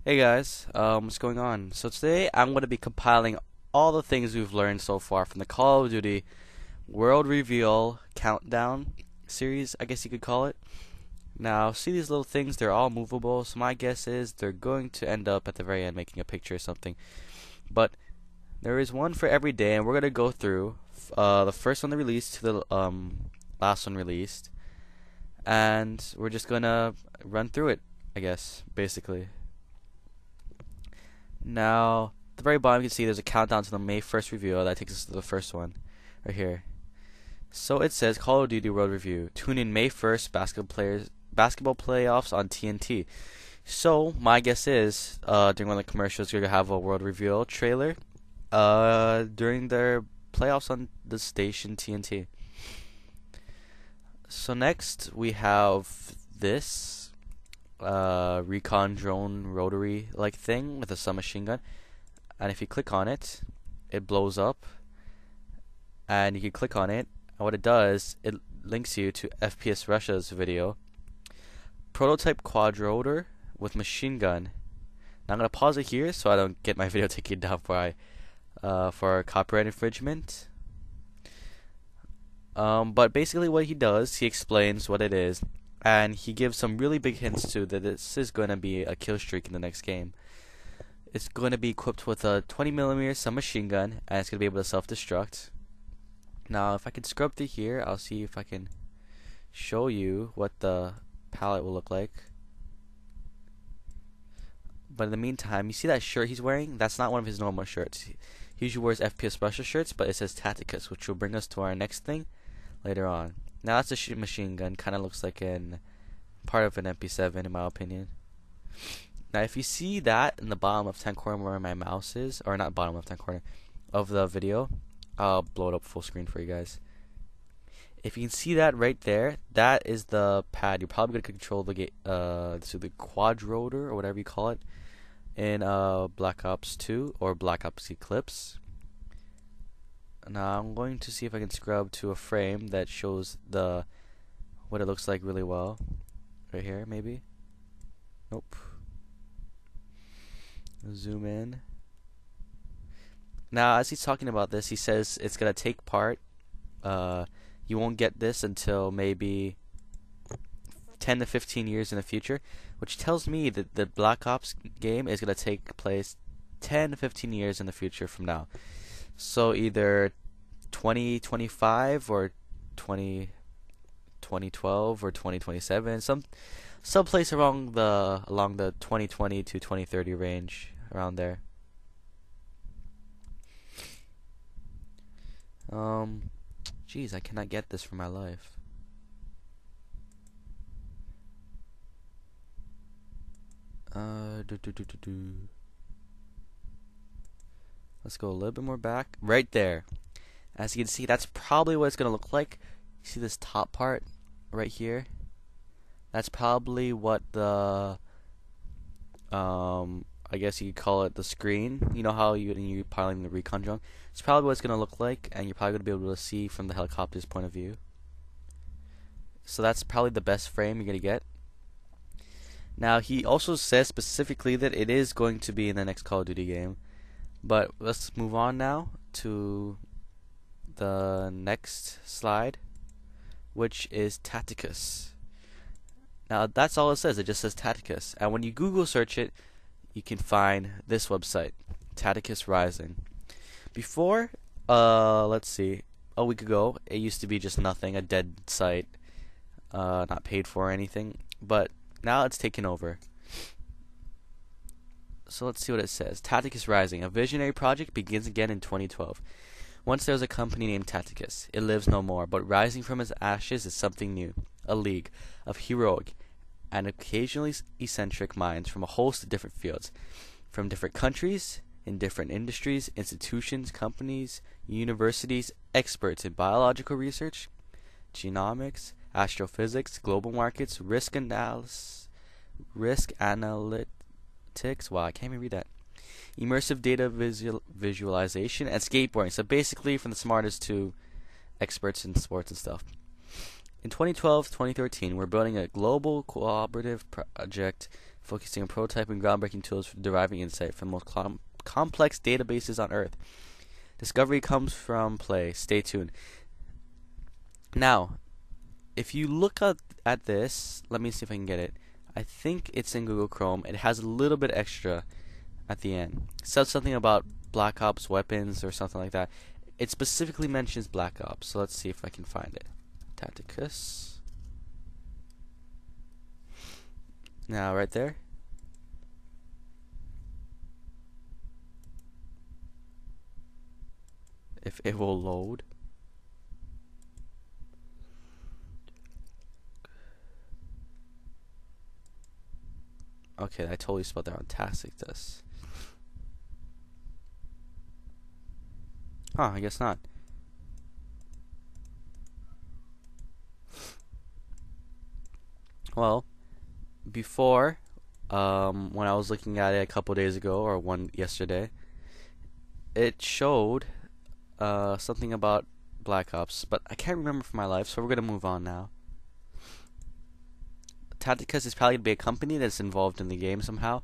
Hey guys, what's going on? So today I'm going to be compiling all the things we've learned so far from the Call of Duty World Reveal Countdown series, I guess you could call it. Now, see these little things, they're all movable, so my guess is they're going to end up at the very end making a picture or something. But there is one for every day, and we're going to go through the first one they released to the last one released, and we're just going to run through it, I guess, basically. Now, at the very bottom you can see there's a countdown to the May 1st review. That takes us to the first one, right here. So it says, Call of Duty World Review. Tune in May 1st, basketball playoffs on TNT. So, my guess is, during one of the commercials, you're going to have a World Reveal trailer, during their playoffs on the station TNT. So next, we have this recon drone rotary like thing with a submachine gun, and if you click on it, it blows up, and you can click on it, and what it does, it links you to FPS Russia's video. Prototype quadrotor with machine gun. Now I'm gonna pause it here so I don't get my video taken down for copyright infringement. But basically what he does, he explains what it is, and he gives some really big hints too that this is going to be a kill streak in the next game. It's going to be equipped with a 20mm submachine gun, and it's going to be able to self-destruct. Now, if I can scrub through here, I'll see if I can show you what the palette will look like. But in the meantime, you see that shirt he's wearing? That's not one of his normal shirts. He usually wears FPS Russia shirts, but it says Tacticus, which will bring us to our next thing later on. Now that's a machine gun, kind of looks like part of an MP7 in my opinion. Now if you see that in the bottom left-hand corner where my mouse is, or not bottom left-hand corner of the video, I'll blow it up full screen for you guys. If you can see that right there, that is the pad. You're probably going to control the the quadrotor or whatever you call it in Black Ops 2 or Black Ops Eclipse. Now I'm going to see if I can scrub to a frame that shows what it looks like really well. Right here, maybe. Nope. Zoom in. Now, as he's talking about this, he says it's gonna take part. You won't get this until maybe 10 to 15 years in the future, which tells me that the Black Ops game is gonna take place 10 to 15 years in the future from now. So either 2025 or 2012 or 2027, some place along the 2020 to 2030 range, around there. Jeez, I cannot get this for my life. Let's go a little bit more back. Right there. As you can see, that's probably what it's going to look like. You see this top part right here? That's probably what the, I guess you could call it the screen. You know how you're piloting the recon drone? It's probably what it's going to look like, and you're probably going to be able to see from the helicopter's point of view. So that's probably the best frame you're going to get. Now, he also says specifically that it is going to be in the next Call of Duty game. But let's move on now to the next slide, which is Tacticus. Now that's all it says. It just says Tacticus, and when you Google search it, you can find this website, Tacticus Rising. Before, let's see, a week ago, it used to be just nothing, a dead site, not paid for or anything, but now it's taken over. So let's see what it says. Tacticus Rising, a visionary project, begins again in 2012. Once there was a company named Tacticus. It lives no more, but rising from its ashes is something new. A league of heroic and occasionally eccentric minds from a host of different fields. From different countries, in different industries, institutions, companies, universities, experts in biological research, genomics, astrophysics, global markets, risk analytics. Wow, I can't even read that. Immersive data visualization, and skateboarding. So basically, from the smartest to experts in sports and stuff. In 2012-2013, we're building a global cooperative project focusing on prototyping groundbreaking tools for deriving insight from the most complex databases on Earth. Discovery comes from play. Stay tuned. Now, if you look at this, let me see if I can get it. I think it's in Google Chrome. It has a little bit extra at the end. It says something about Black Ops weapons or something like that. It specifically mentions Black Ops, so let's see if I can find it. Tacticus. Now, right there. If it will load. Okay, I totally spelled that wrong. Tacticus. Huh, I guess not. Well, before, when I was looking at it a couple days ago, or yesterday, it showed something about Black Ops, but I can't remember for my life, so we're gonna move on now. Tacticus is probably gonna be a company that's involved in the game somehow.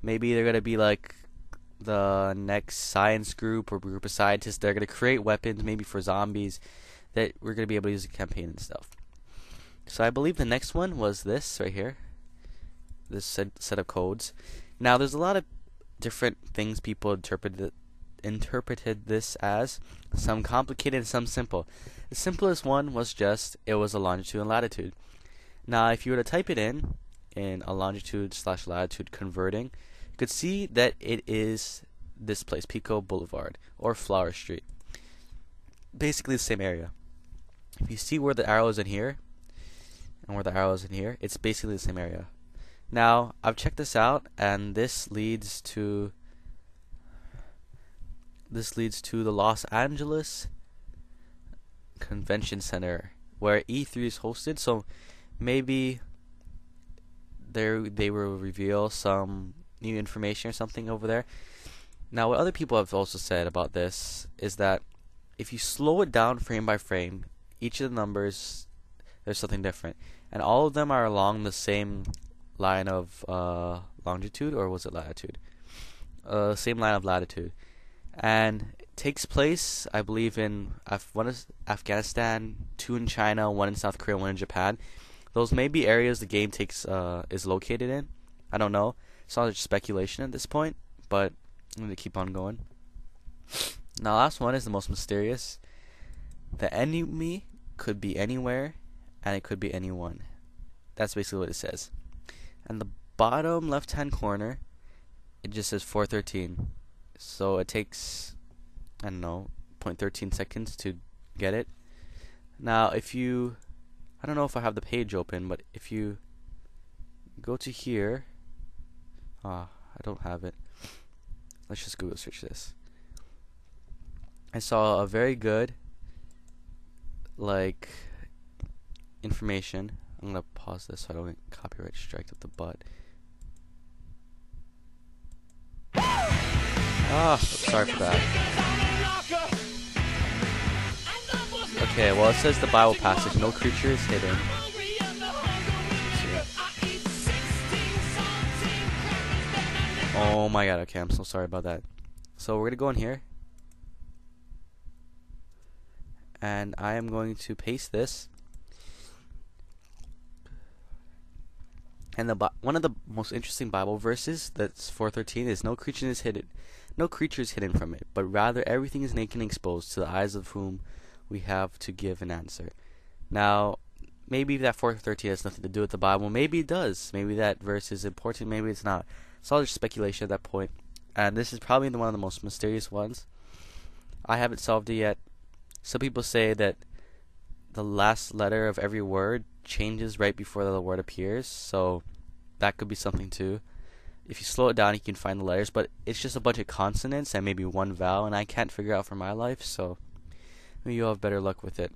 Maybe they're gonna be like the next science group or group of scientists. They're gonna create weapons, maybe for zombies, that we're gonna be able to use in campaign and stuff. So I believe the next one was this right here. This set of codes. Now there's a lot of different things people interpreted this as. Some complicated, some simple. The simplest one was just it was a longitude and latitude. Now if you were to type it in a longitude/latitude converting, you could see that it is this place, Pico Boulevard or Flower Street. Basically the same area. If you see where the arrow is in here and where the arrow is in here, it's basically the same area. Now I've checked this out, and this leads to the Los Angeles Convention Center, where E3 is hosted. So maybe they will reveal some new information or something over there. Now, what other people have also said about this is that if you slow it down frame by frame, each of the numbers, there's something different, and all of them are along the same line of longitude, or was it latitude? Same line of latitude, and it takes place, I believe, in one is Afghanistan, 2 in China, 1 in South Korea, 1 in Japan. Those may be areas the game is located in. I don't know. It's all just speculation at this point, but I'm going to keep on going. Now, last one is the most mysterious. The enemy could be anywhere, and it could be anyone. That's basically what it says. And the bottom left-hand corner, it just says 413. So it takes, I don't know, 0.13 seconds to get it. Now, if you, I don't know if I have the page open, but if you go to here, I don't have it. Let's just Google search this. I saw a very good, information. I'm gonna pause this so I don't get copyright striked up the butt. Sorry for that. Okay, well it says the Bible passage, no creature is hidden. Oh my god, okay, I'm so sorry about that. So we're gonna go in here, and I am going to paste this. And one of the most interesting Bible verses, that's 4:13, is no creature is hidden from it, but rather everything is naked and exposed to the eyes of whom we have to give an answer. Now, maybe that 4:13 has nothing to do with the Bible. Maybe it does. Maybe that verse is important. Maybe it's not. It's all just speculation at that point. And this is probably one of the most mysterious ones. I haven't solved it yet. Some people say that the last letter of every word changes right before the word appears, so that could be something too. If you slow it down, you can find the letters, but it's just a bunch of consonants and maybe one vowel, and I can't figure out for my life, so maybe you'll have better luck with it.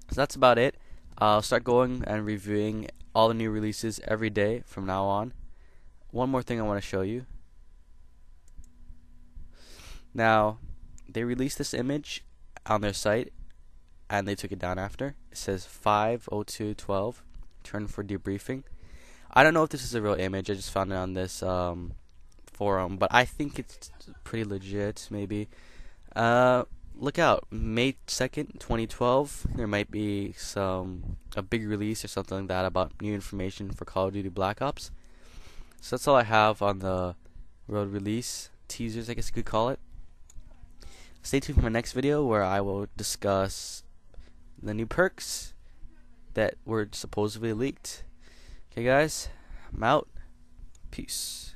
So that's about it. I'll start going and reviewing all the new releases every day from now on. One more thing I want to show you. Now, they released this image on their site, and they took it down after. It says 5:02:12, turn for debriefing. I don't know if this is a real image. I just found it on this forum, but I think it's pretty legit. Maybe. Look out, May 2nd, 2012. There might be a big release or something like that about new information for Call of Duty Black Ops. So that's all I have on the road release teasers, I guess you could call it. Stay tuned for my next video where I will discuss the new perks that were supposedly leaked. Okay, guys, I'm out. Peace.